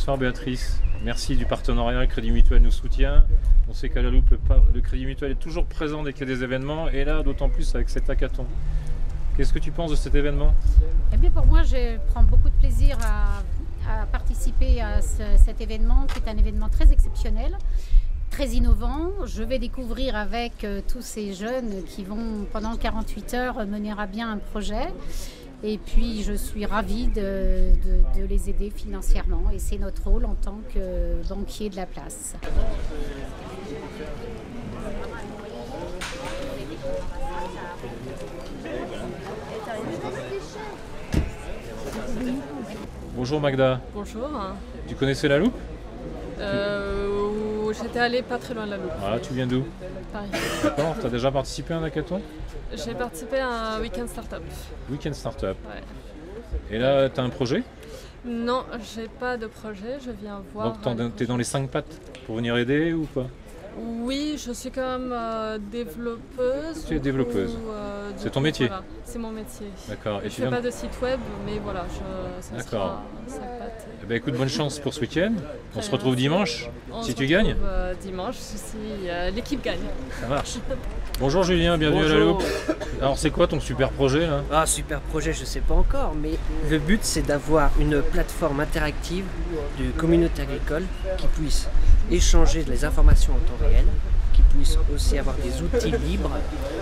Bonsoir Béatrice, merci du partenariat, le Crédit Mutuel nous soutient. On sait qu'à la Loupe, le Crédit Mutuel est toujours présent dès qu'il y a des événements, et là d'autant plus avec cet hackathon. Qu'est-ce que tu penses de cet événement? Eh bien pour moi, je prends beaucoup de plaisir à participer à cet événement, qui est un événement très exceptionnel, très innovant. Je vais découvrir avec tous ces jeunes qui vont pendant 48 heures mener à bien un projet. Et puis je suis ravie de les aider financièrement, et c'est notre rôle en tant que banquier de la place. Bonjour Magda. Bonjour. Tu connaissais la Loupe? J'étais allée pas très loin de la Loupe. Ah, tu viens d'où? Paris. D'accord, tu as déjà participé à un hackathon? J'ai participé à un week-end startup. Week-end Startup. Ouais. Et là, tu as un projet? Non, j'ai pas de projet, je viens voir. Donc tu es dans les 5 pattes pour venir aider ou pas? Oui, je suis quand même développeuse. Tu es développeuse. C'est ton métier? Voilà, c'est mon métier. D'accord. Je fais pas de site web, mais voilà, ça D'accord. sera 5 pattes. Eh ben, écoute, bonne chance pour ce week-end. On se retrouve dimanche, si tu On se gagnes. retrouve dimanche, si l'équipe gagne. Ça marche. Bonjour Julien, bienvenue à la Loupe. Alors c'est quoi ton super projet là? Ah, super projet, je sais pas encore, mais le but c'est d'avoir une plateforme interactive de communauté agricole qui puisse échanger les informations en temps réel, qui puisse aussi avoir des outils libres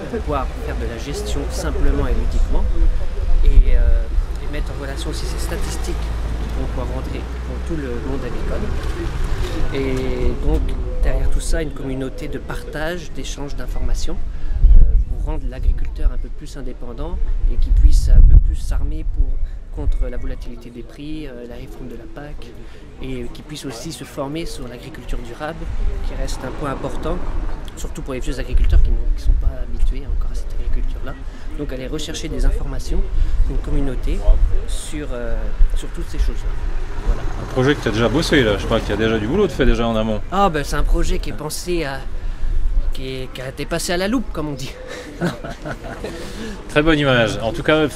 pour pouvoir faire de la gestion simplement et ludiquement, et mettre en relation aussi ces statistiques qui vont pouvoir rentrer pour tout le monde agricole. Et donc derrière tout ça, une communauté de partage, d'échange d'informations pour rendre l'agriculteur un peu plus indépendant et qui puisse un peu plus s'armer contre la volatilité des prix, la réforme de la PAC, et qui puisse aussi se former sur l'agriculture durable, qui reste un point important, surtout pour les vieux agriculteurs qui ne sont pas habitués encore à cette agriculture-là. Donc aller rechercher des informations, une communauté sur toutes ces choses-là. Voilà. Un projet que tu as déjà bossé là, je crois qu'il y a déjà du boulot de fait déjà en amont. Ah ben c'est un projet qui est pensé qui a été passé à la loupe comme on dit. Très bonne image. En tout cas,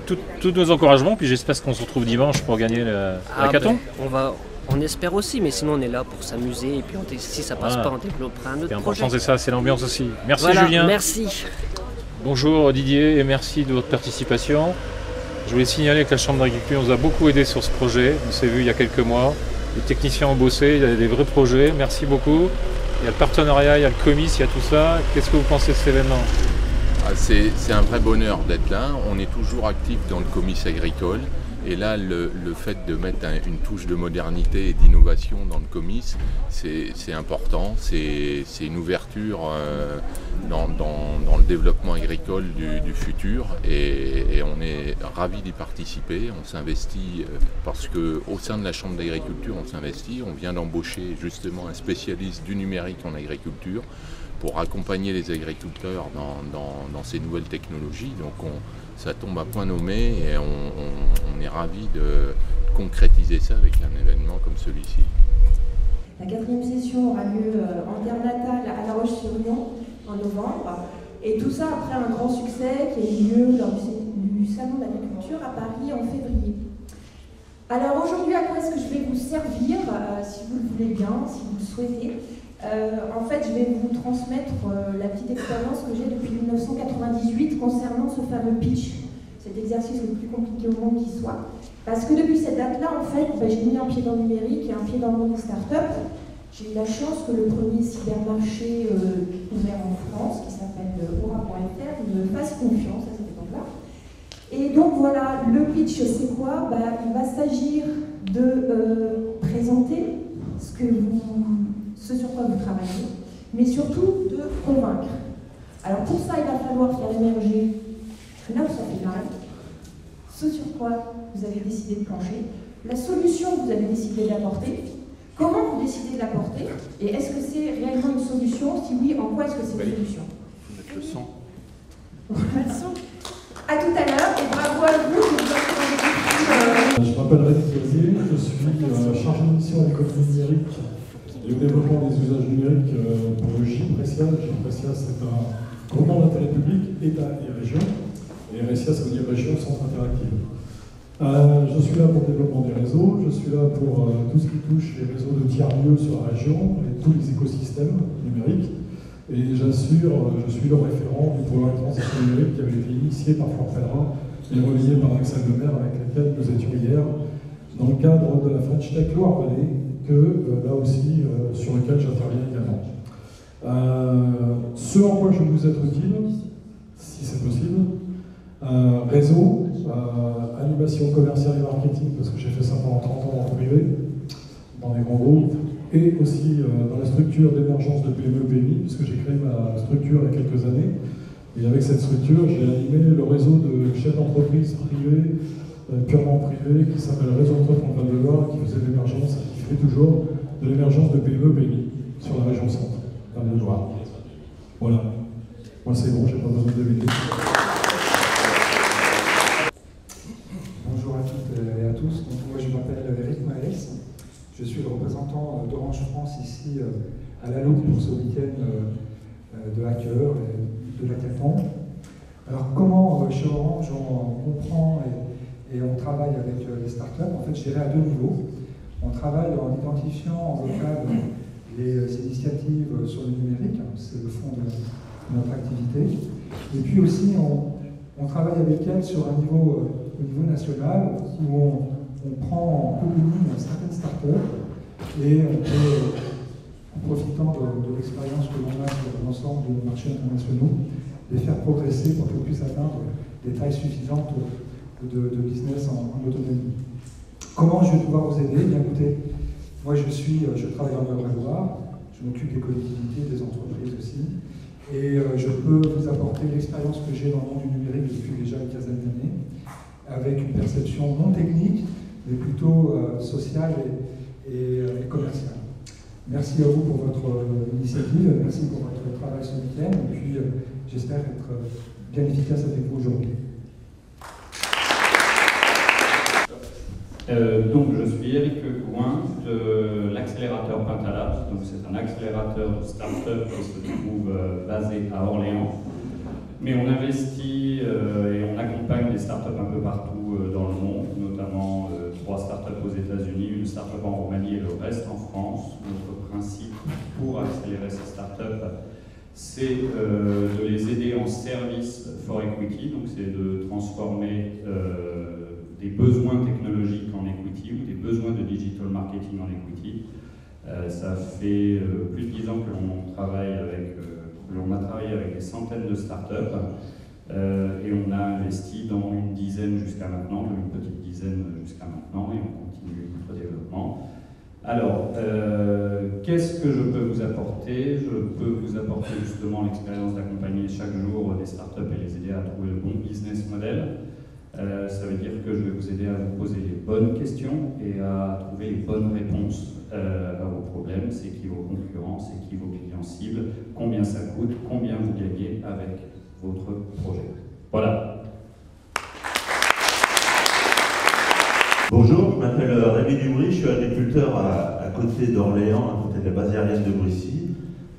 tous nos encouragements, puis j'espère qu'on se retrouve dimanche pour gagner le hackathon. On espère aussi, mais sinon on est là pour s'amuser et puis si ça passe pas, on développera un autre projet. L'important c'est ça, c'est l'ambiance aussi. Merci voilà, Julien. Merci. Bonjour Didier et merci de votre participation. Je voulais signaler que la Chambre d'agriculture nous a beaucoup aidé sur ce projet. On s'est vu il y a quelques mois. Les techniciens ont bossé, il y a des vrais projets. Merci beaucoup. Il y a le partenariat, il y a le comice, il y a tout ça. Qu'est-ce que vous pensez de cet événement? C'est un vrai bonheur d'être là. On est toujours actif dans le comice agricole. Et là, le fait de mettre une touche de modernité et d'innovation dans le comice, c'est important. C'est une ouverture dans le développement agricole du futur. Et on est ravis d'y participer. On s'investit parce qu'au sein de la Chambre d'agriculture, on s'investit. On vient d'embaucher justement un spécialiste du numérique en agriculture pour accompagner les agriculteurs dans ces nouvelles technologies. Donc ça tombe à point nommé et on est ravis de concrétiser ça avec un événement comme celui-ci. La 4e session aura lieu en terre natale à La Roche-sur-Yon en novembre. Et tout ça après un grand succès qui a eu lieu lors du Salon de l'agriculture à Paris en février. Alors aujourd'hui, à quoi est-ce que je vais vous servir, si vous le voulez bien, si vous le souhaitez. En fait, je vais vous transmettre la petite expérience que j'ai depuis 1998 concernant ce fameux pitch, cet exercice le plus compliqué au monde qui soit. Parce que depuis cette date-là, en fait, j'ai mis un pied dans le numérique et un pied dans le monde des startups. J'ai eu la chance que le premier cybermarché ouvert en France, qui s'appelle Aura.fr, me fasse confiance à cette époque-là. Et donc voilà, le pitch, c'est quoi? Il va s'agir de présenter ce sur quoi vous travaillez, mais surtout de convaincre. Alors pour ça, il va falloir faire émerger là où ça fait mal, ce sur quoi vous avez décidé de plancher, la solution que vous avez décidé d'apporter, comment vous décidez de l'apporter, et est-ce que c'est réellement une solution? Si oui, en quoi est-ce que c'est une solution? Mettre le son. A tout à l'heure, et bravo à vous. Je m'appelle Rémi Cosier, je suis chargé de mission à l'école numérique et au développement des usages numériques pour le GIPRESIA. GIPRESIA, c'est un groupement d'intérêt public, État et région. Et RSIA, ça veut dire Région Centre Interactive. Je suis là pour le développement des réseaux, je suis là pour tout ce qui touche les réseaux de tiers-lieux sur la région et tous les écosystèmes numériques. Et j'assure, je suis le référent du programme de transition numérique qui avait été initié par Florent Pellerin et relayé par Axel Lemaire, avec lequel nous étions hier, dans le cadre de la French Tech Loire-Vallée, là aussi, sur lequel j'interviens également. Ce en quoi je vais vous être utile, si c'est possible, réseau, animation commerciale et marketing, parce que j'ai fait ça pendant 30 ans en privé, dans les grands groupes, et aussi dans la structure d'émergence de PME-PMI, puisque j'ai créé ma structure il y a quelques années. Et avec cette structure, j'ai animé le réseau de chefs d'entreprise privés, purement privés, qui s'appelle Réseau Entrepreneur de Val-de-Loire, qui faisait l'émergence, et qui fait toujours de l'émergence de PME-PMI sur la région centre, Val-de-Loire. Voilà. Moi c'est bon, j'ai pas besoin de deviner. Bonjour à toutes et à tous. Donc, moi je m'appelle Eric Maes. Je suis le représentant d'Orange France ici à la Loupe pour ce week-end de hackers et de l'hackathon. Alors comment chez Orange on comprend et on travaille avec les startups? En fait, je dirais à deux niveaux. On travaille en identifiant en local les initiatives sur le numérique, c'est le fond de notre activité. Et puis aussi, on travaille avec elles sur un niveau, au niveau national, où on prend en communie certaines startups et on peut, en profitant de l'expérience que l'on a sur l'ensemble de marchés internationaux, les faire progresser pour qu'elles puissent atteindre des tailles suffisantes de business en autonomie. Comment je vais pouvoir vous aider? Bien écoutez, moi je travaille dans le Eure-et-Loire, je m'occupe des collectivités, des entreprises aussi, et je peux vous apporter l'expérience que j'ai dans le monde du numérique depuis déjà une quinzaine d'années, avec une perception non technique, mais plutôt sociale et commerciale. Merci à vous pour votre initiative, merci pour votre travail ce week-end, et puis j'espère être bien efficace avec vous aujourd'hui. Donc je suis Eric Gouin de l'accélérateur Pentalabs. Donc c'est un accélérateur de start-up qui se trouve basé à Orléans. Mais on investit et on accompagne des start-up un peu partout dans le monde, notamment 3 start-up aux États-Unis, une start-up en Roumanie et le reste en France. Notre principe pour accélérer ces start-up, c'est de les aider en service for equity, donc c'est de transformer des besoins technologiques en equity ou des besoins de digital marketing en equity. Ça fait plus de 10 ans que l'on travaille l'on a travaillé avec des centaines de startups et on a investi dans une dizaine jusqu'à maintenant, une petite dizaine jusqu'à maintenant, et on continue notre développement. Alors, qu'est-ce que je peux vous apporter? Je peux vous apporter justement l'expérience d'accompagner chaque jour des startups et les aider à trouver le bon business model. Ça veut dire que je vais vous aider à vous poser les bonnes questions et à trouver les bonnes réponses à vos problèmes. C'est qui vos concurrents, c'est qui vos clients cibles, combien ça coûte, combien vous gagnez avec votre projet. Voilà. Bonjour, je m'appelle Rémi Dubry, je suis agriculteur à côté d'Orléans, à côté de la base aérienne de Brissy.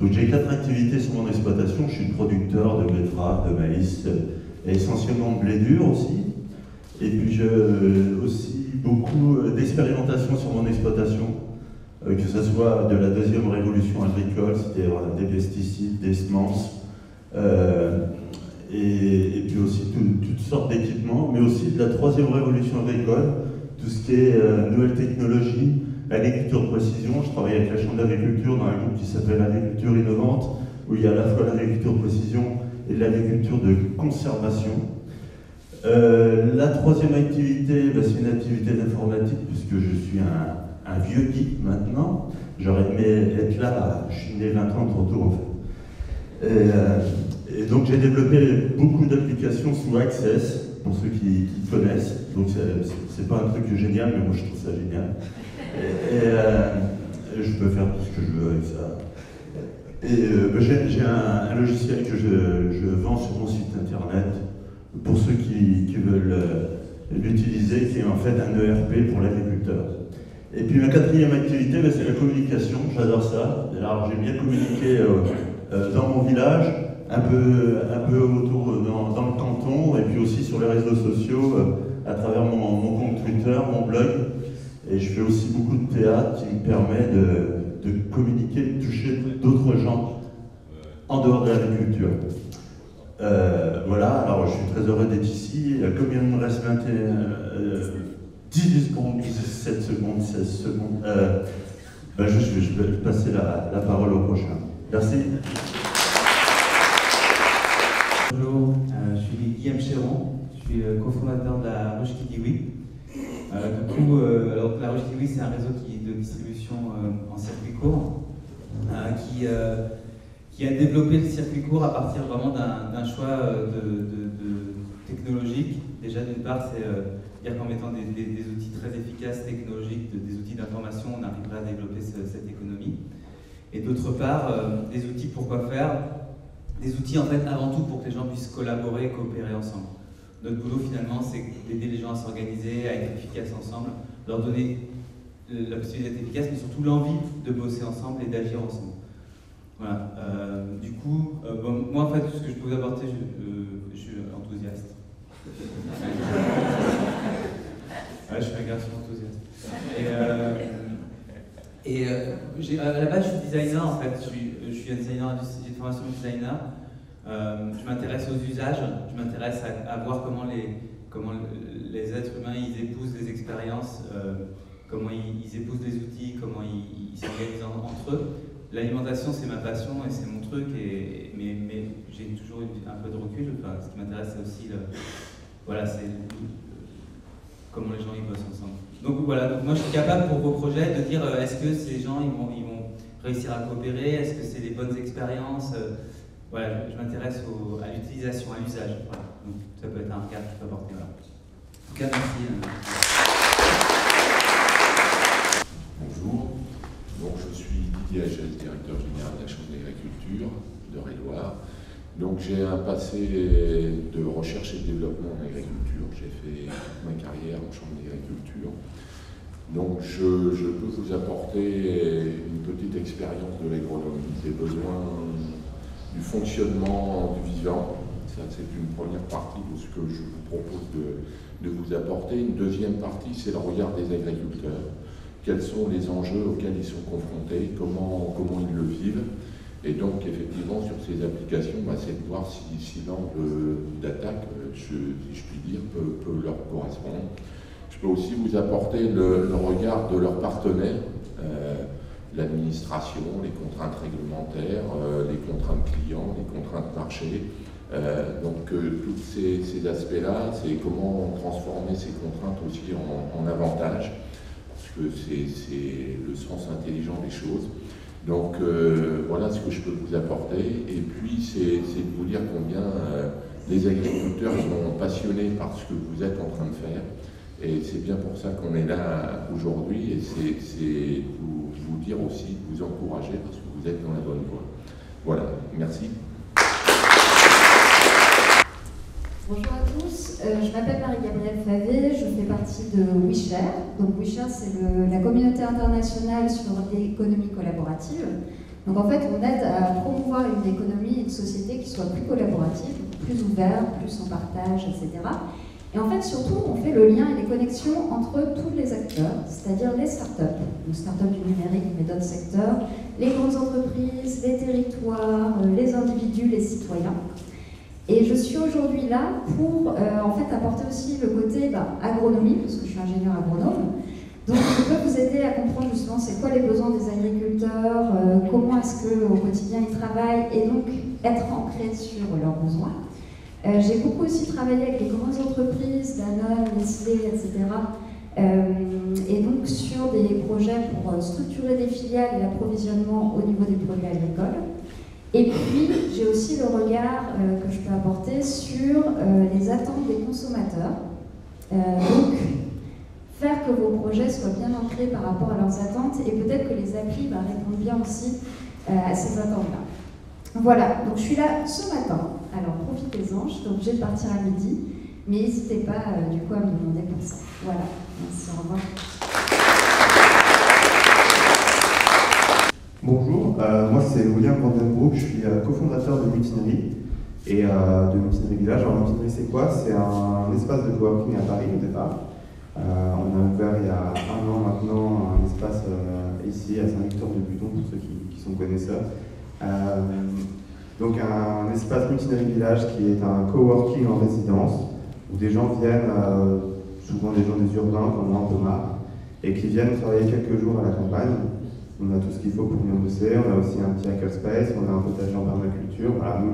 Donc j'ai 4 activités sur mon exploitation. Je suis producteur de betterave, de maïs et essentiellement de blé dur aussi. Et puis j'ai aussi beaucoup d'expérimentation sur mon exploitation, que ce soit de la deuxième révolution agricole, c'est-à-dire des pesticides, des semences, et puis aussi toutes sortes d'équipements, mais aussi de la troisième révolution agricole, tout ce qui est nouvelles technologies, l'agriculture de précision. Je travaille avec la Chambre d'agriculture dans un groupe qui s'appelle l'agriculture innovante, où il y a à la fois l'agriculture de précision et l'agriculture de conservation. La troisième activité, c'est une activité d'informatique, puisque je suis un vieux geek maintenant. J'aurais aimé être là, je suis né 20 ans trop tôt en fait. Et donc j'ai développé beaucoup d'applications sous Access, pour ceux qui connaissent. Donc c'est pas un truc génial, mais moi je trouve ça génial. Et je peux faire tout ce que je veux avec ça. Et j'ai un logiciel que je vends sur mon site internet pour ceux qui veulent l'utiliser, qui est en fait un ERP pour l'agriculteur. Et puis ma quatrième activité, c'est la communication. J'adore ça. Alors j'ai bien communiqué dans mon village, un peu autour dans le canton, et puis aussi sur les réseaux sociaux à travers mon compte Twitter, mon blog, et je fais aussi beaucoup de théâtre qui me permet de communiquer, de toucher d'autres gens en dehors de l'agriculture. Voilà, alors je suis très heureux d'être ici. Comme il me reste 18 secondes, 17 secondes, 16 secondes, je vais passer la parole au prochain. Merci. Bonjour, je suis Guillaume Chéron, je suis cofondateur de la Ruche qui dit oui. Alors, la Ruche qui dit oui, c'est un réseau de distribution en circuit court qui a développé le circuit court à partir vraiment d'un choix technologique. Déjà, d'une part, c'est dire qu'en mettant des outils très efficaces technologiques, des outils d'information, on arriverait à développer cette économie. Et d'autre part, des outils pour quoi faire? Des outils en fait avant tout pour que les gens puissent collaborer et coopérer ensemble. Notre boulot finalement, c'est d'aider les gens à s'organiser, à être efficaces ensemble, leur donner la possibilité d'être efficace, mais surtout l'envie de bosser ensemble et d'agir ensemble. Voilà. Du coup, moi en fait, tout ce que je peux vous apporter, je suis enthousiaste. Ouais, je suis un garçon enthousiaste. À la base, je suis designer en fait. Je suis un designer, j'ai une formation de designer. Je m'intéresse aux usages, je m'intéresse à voir comment les êtres humains ils épousent les expériences, comment ils épousent les outils, comment ils s'organisent entre eux. L'alimentation, c'est ma passion et c'est mon truc, mais j'ai toujours eu un peu de recul. Enfin, ce qui m'intéresse, c'est aussi c'est comment les gens ils bossent ensemble. Donc voilà, moi je suis capable pour vos projets de dire est-ce que ces gens ils vont réussir à coopérer, est-ce que c'est des bonnes expériences, voilà, je m'intéresse à l'utilisation, à l'usage. Voilà. Donc ça peut être un regard que je peux apporter. Voilà. En tout cas, merci. Bonjour, donc je suis Didier Agel, directeur général de la Chambre d'agriculture d'Eure-et-Loire. Donc j'ai un passé de recherche et de développement en agriculture. J'ai fait toute ma carrière en Chambre d'agriculture. Donc je peux vous apporter une petite expérience de l'agronomie, des besoins du fonctionnement du vivant. Ça, c'est une première partie de ce que je vous propose de vous apporter. Une deuxième partie, c'est le regard des agriculteurs. Quels sont les enjeux auxquels ils sont confrontés, comment ils le vivent. Et donc, effectivement, sur ces applications, c'est de voir si l'angle d'attaque, si je puis dire, peut leur correspondre. Je peux aussi vous apporter le regard de leurs partenaires, l'administration, les contraintes réglementaires, les contraintes clients, les contraintes marché. Donc, tous ces aspects-là, c'est comment transformer ces contraintes aussi en avantages, parce que c'est le sens intelligent des choses. Donc voilà ce que je peux vous apporter. Et puis c'est de vous dire combien les agriculteurs sont passionnés par ce que vous êtes en train de faire. Et c'est bien pour ça qu'on est là aujourd'hui. Et c'est vous dire aussi, vous encourager parce que vous êtes dans la bonne voie. Voilà, merci. Bonjour à tous, je m'appelle Marie-Gabrielle Favé, je fais partie de WeShare. Donc WeShare, c'est la communauté internationale sur l'économie collaborative. Donc en fait, on aide à promouvoir une économie, une société qui soit plus collaborative, plus ouverte, plus en partage, etc. Et en fait, surtout, on fait le lien et les connexions entre tous les acteurs, c'est-à-dire les startups du numérique, mais d'autres secteurs, les grandes entreprises, les territoires, les individus, les citoyens. Et je suis aujourd'hui là pour en fait apporter aussi le côté agronomie, parce que je suis ingénieur agronome. Donc je peux vous aider à comprendre justement c'est quoi les besoins des agriculteurs, comment est-ce qu'au quotidien ils travaillent, et donc être ancré sur leurs besoins. J'ai beaucoup aussi travaillé avec les grandes entreprises, Danone, Nestlé, etc. Et donc sur des projets pour structurer des filiales et l'approvisionnement au niveau des produits agricoles. Et puis, j'ai aussi le regard que je peux apporter sur les attentes des consommateurs. Donc, faire que vos projets soient bien ancrés par rapport à leurs attentes et peut-être que les applis répondent bien aussi à ces attentes-là. Voilà, donc je suis là ce matin. Alors, profitez-en, je suis obligée de partir à midi, mais n'hésitez pas du coup à me demander pour ça. Voilà, merci, au revoir. Bonjour, moi c'est William Vandenbroek, je suis cofondateur de Mutinerie. et de Mutinerie Village. Alors Mutinerie c'est quoi? C'est un espace de coworking à Paris au départ. On a ouvert il y a 1 an maintenant un espace ici à Saint-Victor-de-Buton pour ceux qui sont connaisseurs. Donc un espace Mutinerie Village qui est un coworking en résidence où des gens viennent, souvent des gens des urbains comme moi, Thomas, et qui viennent travailler quelques jours à la campagne. On a tout ce qu'il faut pour venir bosser, on a aussi un petit hackerspace, on a un potager en permaculture. Voilà, nous,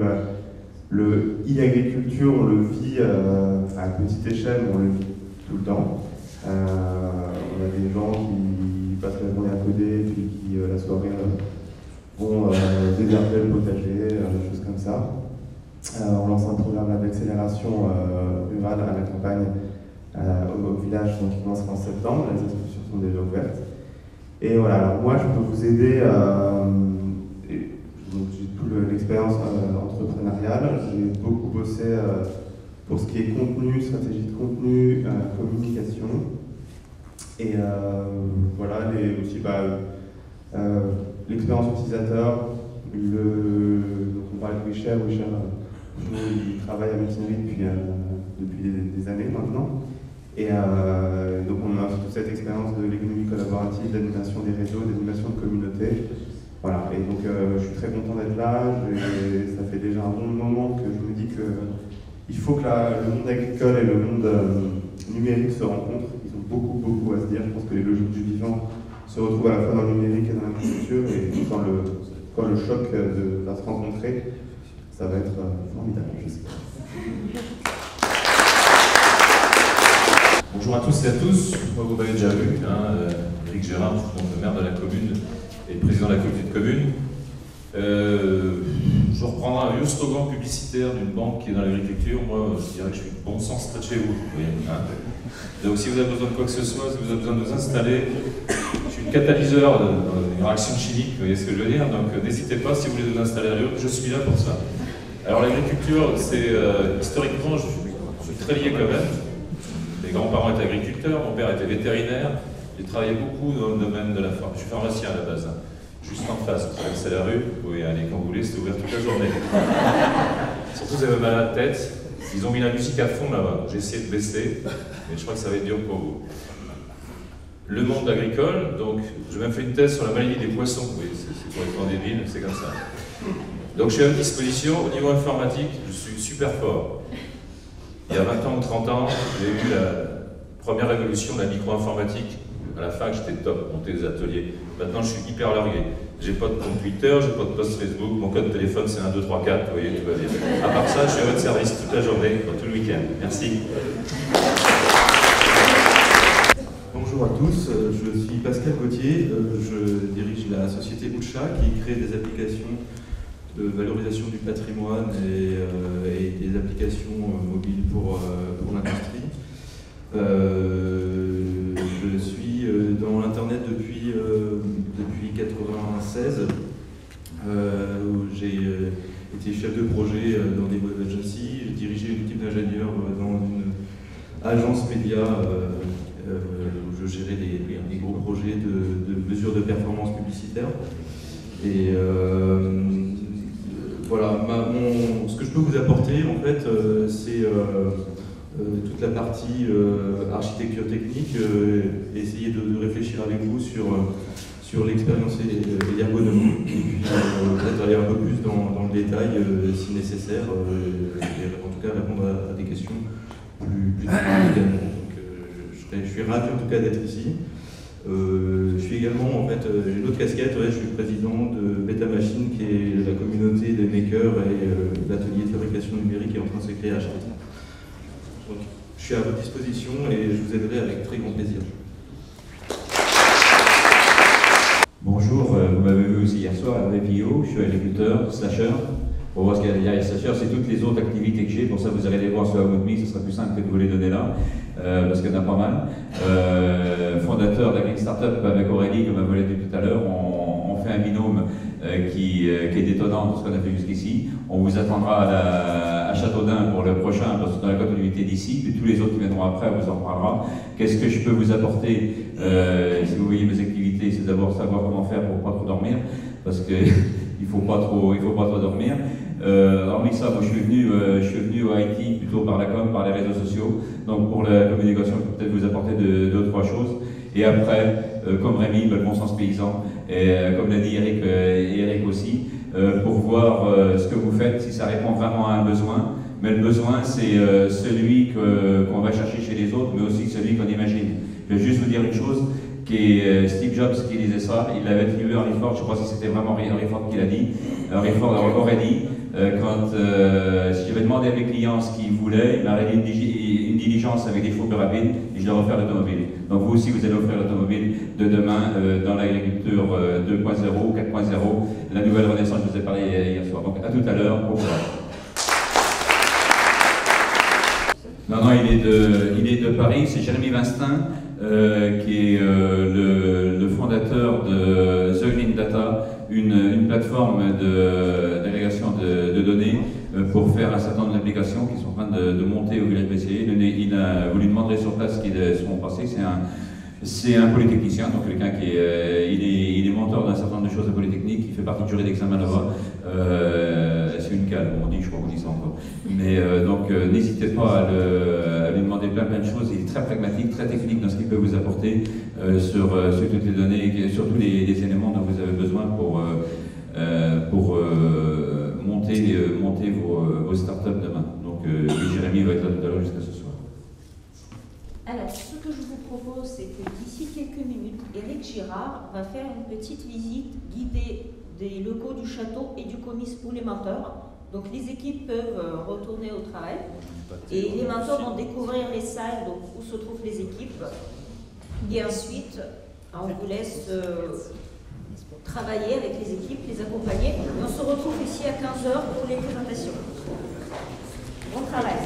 le e-agriculture, on le vit à petite échelle, mais on le vit tout le temps. On a des gens qui passent la journée à coder, et puis qui, la soirée, vont désherber le potager, des choses comme ça. On lance un programme d'accélération rurale à la campagne, au village, donc qui commencera en septembre. Les inscriptions sont déjà ouvertes. Et voilà, alors moi je peux vous aider, j'ai toute l'expérience entrepreneuriale, j'ai beaucoup bossé pour ce qui est contenu, stratégie de contenu, communication. Et voilà, aussi l'expérience utilisateur, donc on parle de WeShare, il travaille à Mutinerie depuis des années maintenant. Et donc on a toute cette expérience de l'économie collaborative, d'animation des réseaux, d'animation de communauté. Voilà, et donc je suis très content d'être là, ça fait déjà un bon moment que je me dis qu'il faut que le monde agricole et le monde numérique se rencontrent. Ils ont beaucoup à se dire. Je pense que les logiques du vivant se retrouvent à la fois dans le numérique et dans l'agriculture, et quand le choc va se rencontrer, ça va être formidable, j'espère. Bonjour à tous et à tous, moi vous m'avez déjà vu, Éric Gérard, je suis donc le maire de la commune et président de la communauté de commune. Je reprendrai un vieux slogan publicitaire d'une banque qui est dans l'agriculture. Moi je dirais que je suis de bon sens près de chez vous. Donc si vous avez besoin de quoi que ce soit, si vous avez besoin de vous installer, je suis le catalyseur d'une réaction chimique, vous voyez ce que je veux dire, donc n'hésitez pas si vous voulez vous installer à Lyon, je suis là pour ça. Alors l'agriculture, c'est historiquement, je suis très lié quand même. Mes grands-parents étaient agriculteurs, mon père était vétérinaire, j'ai travaillé beaucoup dans le domaine de la forme. Je suis pharmacien à la base, juste en face, c'est la rue, vous pouvez aller quand vous voulez, c'est ouvert toute la journée. Surtout si vous avez mal à la tête, ils ont mis la musique à fond là-bas, j'ai essayé de baisser, mais je crois que ça va être dur pour vous. Le monde agricole, donc j'ai même fait une thèse sur la maladie des poissons, oui, c'est complètement débile, c'est comme ça. Donc je suis à votre disposition, au niveau informatique, je suis super fort. Il y a 20 ans ou 30 ans, j'ai eu la première révolution de la micro-informatique. À la fac, j'étais top, monter des ateliers. Maintenant, je suis hyper largué. J'ai pas de compte Twitter, j'ai pas de post Facebook, mon code téléphone c'est 1, 2, 3, 4, vous voyez, tout va bien. À part ça, je suis à votre service toute la journée, tout le week-end. Merci. Bonjour à tous, je suis Pascal Gauthier, je dirige la société Oucha qui crée des applications de valorisation du patrimoine et des applications mobiles pour l'industrie. Je suis dans l'Internet depuis 1996, où j'ai été chef de projet dans des web agencies, j'ai dirigé une équipe d'ingénieurs dans une agence média où je gérais des gros projets de mesures de performance publicitaire. Et voilà, ce que je peux vous apporter en fait, c'est toute la partie architecture technique, essayer de réfléchir avec vous sur l'expérience et l'ergonomie, et puis peut-être aller un peu plus dans le détail si nécessaire, et en tout cas répondre à des questions plus également. Donc je suis ravi en tout cas d'être ici. Je suis également, en fait, j'ai une autre casquette, je suis le président de Beta Machine, qui est la communauté des makers et l'atelier de fabrication numérique qui est en train de se créer à Château. Donc, je suis à votre disposition et je vous aiderai avec très grand plaisir. Bonjour, vous m'avez vu aussi hier soir à Répillot, je suis agriculteur, slasher. Pour voir ce qu'il y a derrière les slashers, c'est toutes les autres activités que j'ai, pour ça vous allez les voir sur About.me, ce sera plus simple que de vous les donner là, parce qu'il y en a pas mal. Fondateur d'Agric Startup avec Aurélie, comme vous l'avez dit tout à l'heure, on fait un binôme qui est détonnant pour ce qu'on a fait jusqu'ici. On vous attendra à Châteaudun pour le prochain, parce que dans la continuité d'ici, puis tous les autres qui viendront après, on vous en parlera. Qu'est-ce que je peux vous apporter si vous voyez mes activités, c'est d'abord savoir comment faire pour pas trop dormir, parce que il faut pas trop dormir. Hormis ça, moi je suis venu au IT plutôt par la com, par les réseaux sociaux. Donc pour la communication, je peux peut-être vous apporter deux ou trois choses. Et après, comme Rémi, le bon sens paysan, et comme l'a dit Eric, et Eric aussi, pour voir ce que vous faites, si ça répond vraiment à un besoin. Mais le besoin, c'est celui qu'on va chercher chez les autres, mais aussi celui qu'on imagine. Je vais juste vous dire une chose, qui est Steve Jobs qui disait ça, il l'avait attribué à Henry Ford, je ne sais pas si c'était vraiment Henry Ford qui l'a dit. Henry Ford aurait dit, si j'avais demandé à mes clients ce qu'ils voulaient, il m'aurait dit une diligence avec des chevaux plus rapides, et je leur offre l'automobile. Donc vous aussi, vous allez offrir l'automobile de demain dans l'agriculture 2.0 ou 4.0, la nouvelle renaissance, je vous ai parlé hier soir. Donc à tout à l'heure, bon courage. Non, il est de Paris, c'est Jérémy Vinstin, qui est le fondateur de The Green Data, une plateforme d'agrégation de données pour faire un certain nombre d'applications qui sont en train de monter au village BCE. Vous lui demanderez sur place ce qu'ils sont passés. C'est un polytechnicien, donc quelqu'un qui il est mentor d'un certain nombre de choses à Polytechnique, il fait partie du jury d'examen là-bas. C'est une cale, on dit, je crois qu'on dit ça encore. Mais donc n'hésitez pas à lui demander plein de choses. Il est très pragmatique, très technique dans ce qu'il peut vous apporter sur toutes les données, sur tous les éléments dont vous avez besoin pour monter vos startups demain. Donc Jérémy va être là tout à l'heure jusqu'à ce soir. Alors, ce que je vous propose, c'est que d'ici quelques minutes, Éric Girard va faire une petite visite guidée des locaux du château et du comice pour les mentors. Donc, les équipes peuvent retourner au travail et les mentors vont découvrir les salles où se trouvent les équipes. Et ensuite, on vous laisse travailler avec les équipes, les accompagner. Et on se retrouve ici à 15h pour les présentations. Bon travail.